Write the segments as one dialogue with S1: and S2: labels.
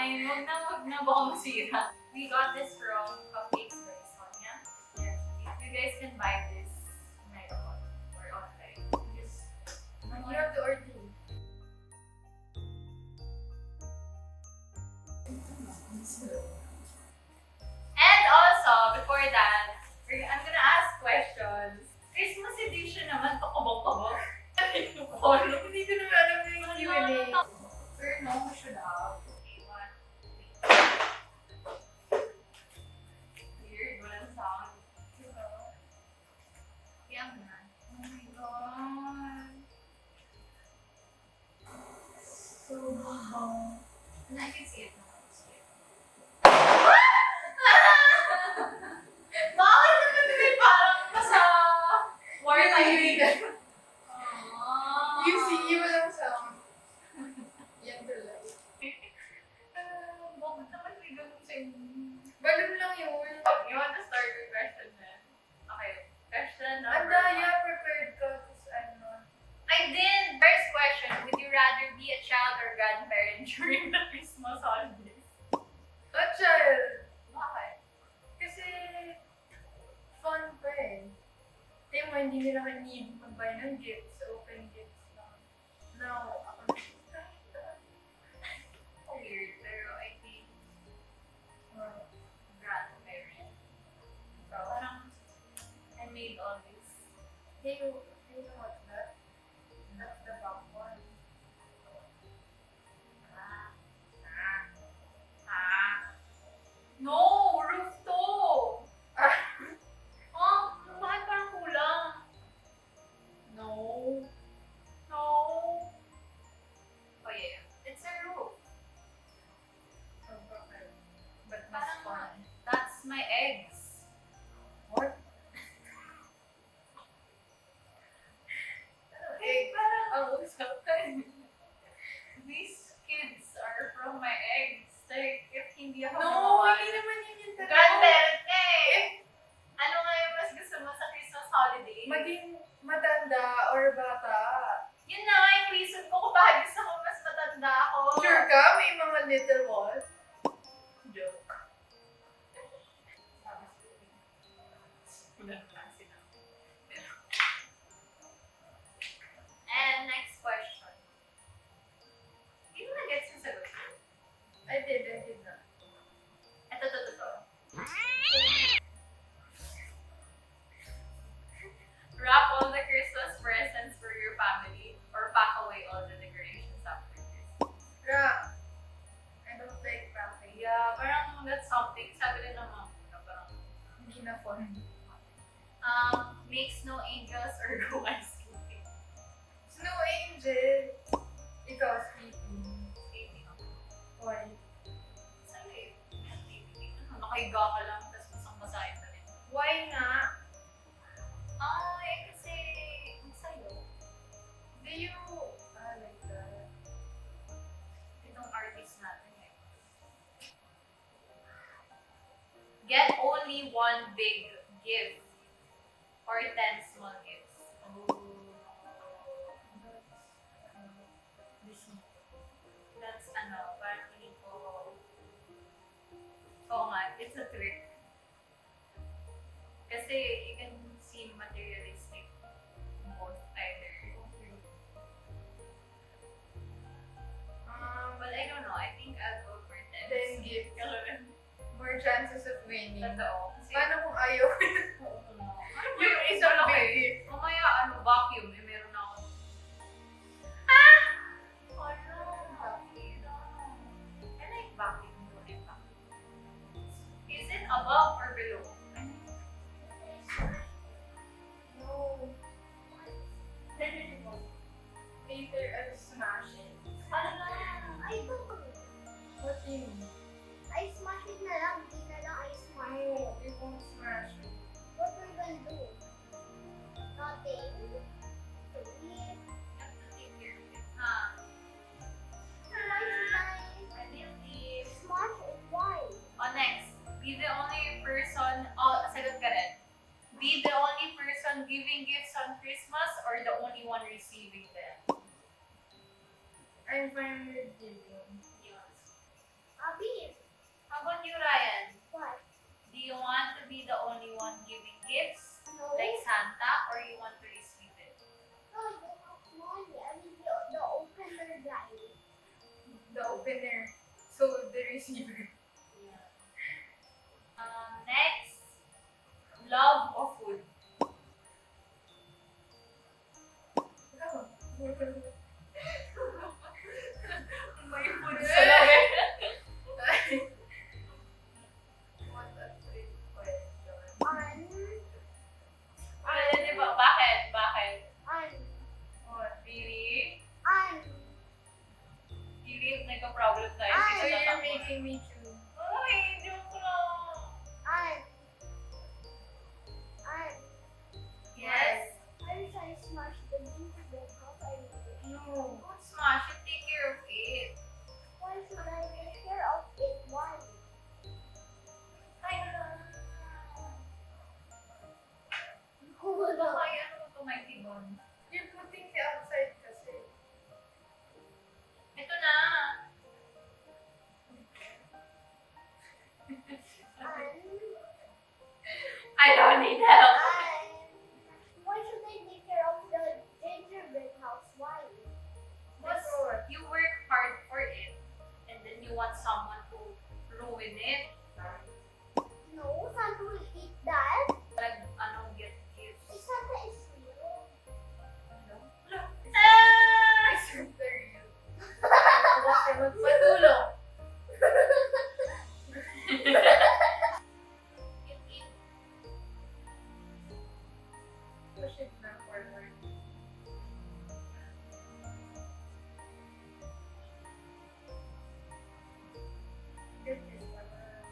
S1: fine. Wag na baka masira. We got this from Cupcakes by Sonia. Yes. You guys can buy this on or online.
S2: You have to order.
S1: And also, before that, I'm gonna ask questions. Christmas edition naman, pakabok-kabok.
S2: Hindi ko naman alam na yung Q&A.
S1: Pero no, we should have. Okay, one. Weird, walang sound. Yan na. Oh my God.
S2: So,
S1: And I can see it now. Bakit naman may parang nasa war tayo?
S2: you see, walang sound. Yan tuloy.
S1: Bakit naman may ganun sa inyo?
S2: Balon lang yun.
S1: You want to start with question then? Okay. Question
S2: Ang
S1: number
S2: daya,
S1: 1.
S2: prepared ka. Tapos ano.
S1: I did! First question, would you rather be a child or grandparent during the Christmas holidays?
S2: A child.
S1: Bakit?
S2: Kasi, fun pa eh. Tingnan mo, hindi nila ka-need mag-buy ng gifts. Open gifts lang. Now, ako
S1: Weird, pero I think grandparent. Parang, I made all this.
S2: Hey, you know what's that? That's the back one.
S1: No! Roof to! Bakit parang kulang? No. No. Oh yeah, it's a roof.
S2: But mas
S1: Parang,
S2: fun.
S1: that's my eggs.
S2: What?
S1: Okay, parang,
S2: Oh, something.
S1: these kids are from my eggs. Like, if hindi ako
S2: No,
S1: gumawa-
S2: hindi naman yun yung tanong.
S1: Grandparent ka eh! Ano nga yung mas gusto mo sa Christmas holiday?
S2: Maging matanda or bata.
S1: Yun na nga yung reason ko kung bakit gusto ko mas matanda ako.
S2: Sure ka? May mga little what?
S1: Joke. Walang klase na. And next question. Hindi mo na-gets yung sagot ko.
S2: I did na.
S1: Ito. Wrap all the Christmas presents for your family or pack away all the decorations after Christmas.
S2: Ra. I don't like packing.
S1: Yeah, parang that's something. Sabi rin ng mom ko, parang
S2: Hindi na fun.
S1: make snow angels or go ice skating.
S2: Snow Angel. Ikaw, sleeping.
S1: Skating ako.
S2: Why?
S1: Sa'yo nakahiga ka lang, tapos masang-masahin na rin.
S2: Why nga?
S1: Kasi, ang sayo.
S2: Do you... like that.
S1: Itong artist natin eh. Get only one big gift or 10 small gifts. That's parang feeling ko. Oo nga, it's a trick. Kasi you can seem materialistic both either. But I don't know, I think I'll go for 10.
S2: 10 gifts. More chances of winning.
S1: Totoo. Kasi,
S2: Paano kung ayaw? Yung isang big gift.
S1: Mamaya, vacuum, meron na ako. Can I vacuum? Is it above or below?
S2: No. Later, I'll smash it.
S3: I don't.
S2: What do you mean?
S3: I smash it na lang. Hindi na lang I smash it.
S2: No, you won't smash it.
S3: What we gonna do? Nothing. To eat.
S1: You have to take care of it.
S3: Nice.
S1: I will leave.
S3: Smash it. Why?
S1: Next. Be the only person, sagot ka rin. Be the only person giving gifts on Christmas or the only one receiving them?
S2: I'm fine with giving.
S1: Yes.
S3: Ako beef.
S1: How about you, Ryan?
S3: What?
S1: Do you want to be the only one giving gifts,
S3: No.
S1: like Santa, or you want to receive it?
S3: No, you have money. I mean, the opener guy.
S2: The opener. So, the receiver.
S1: Next, love of food. May food sa lamin.
S2: What a trick question.
S1: Di ba? Bakit? Bakit?
S2: What?
S1: Really? Really? Nagka-problem tayo.
S3: Ay,
S2: So,
S1: Kasi
S2: you're
S1: tatakbo.
S2: making me choose.
S1: Ay, joke lang. Yes.
S3: I wish I smashed the gingerbread house. I wish.
S2: No.
S1: Don't smash it. Take care of it.
S3: Why should I take care of it? Why?
S1: Ay,
S3: Wala.
S1: Ay, ano to, my tibon?
S2: You're putting me outside kasi.
S1: Ito na. I don't need help.
S3: Why should I take care of the gingerbread house? Why?
S1: Because you work hard for it, and then you want someone to ruin it.
S3: No, Santa will eat that.
S1: Like, get gifts.
S3: Santa is real.
S1: Ah!
S2: It's very real. Magpatulong. Push it na forward. Goodness naman.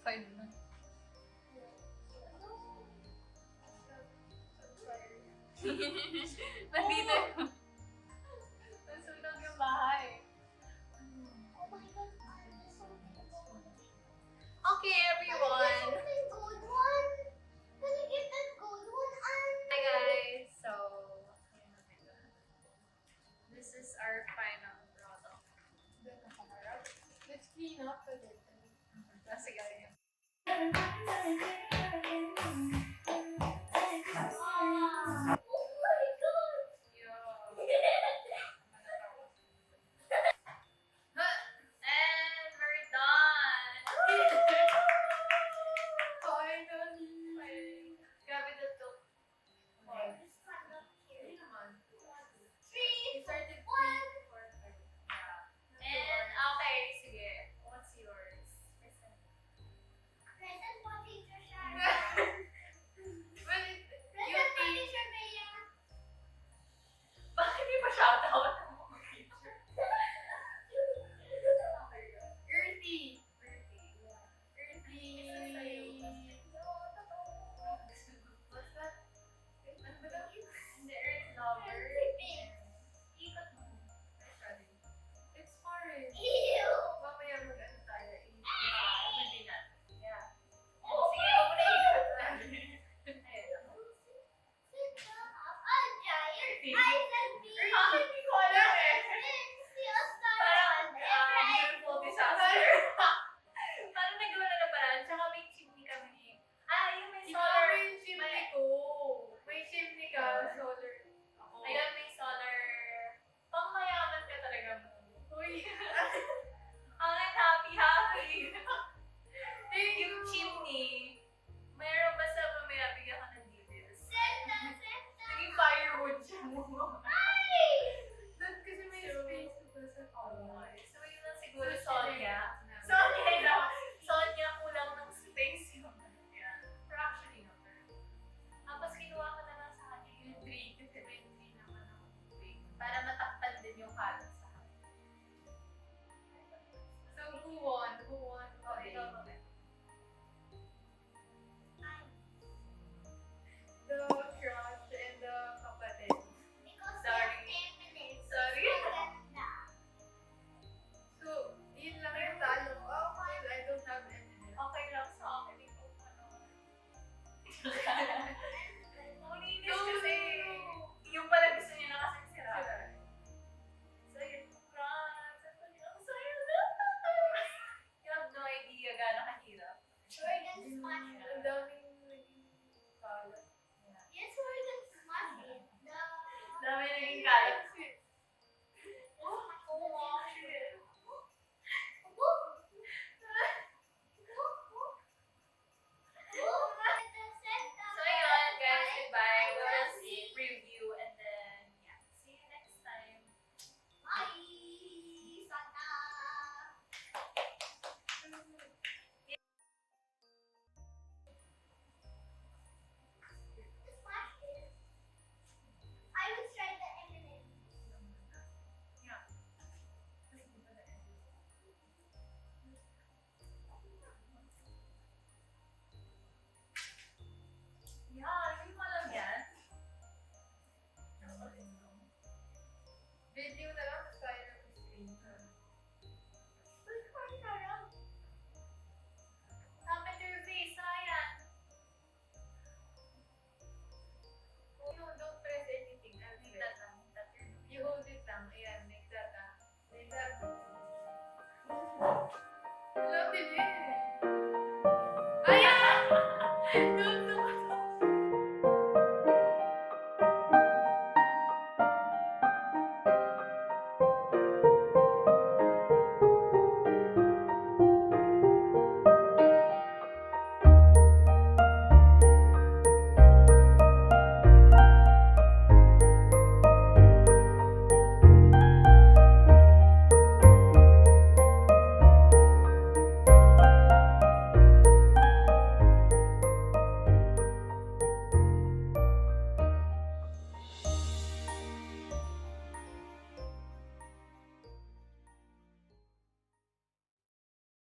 S1: 5 na. Nandito. Nasunog yung bahay.
S3: Oh my god, there's something gold.
S1: Okay, everyone.
S3: Something gold one. Can you get that gold one?
S1: Hi guys. So, ayan na sila. This is our final product.
S2: Let's clean up a little.
S1: Sige, sige.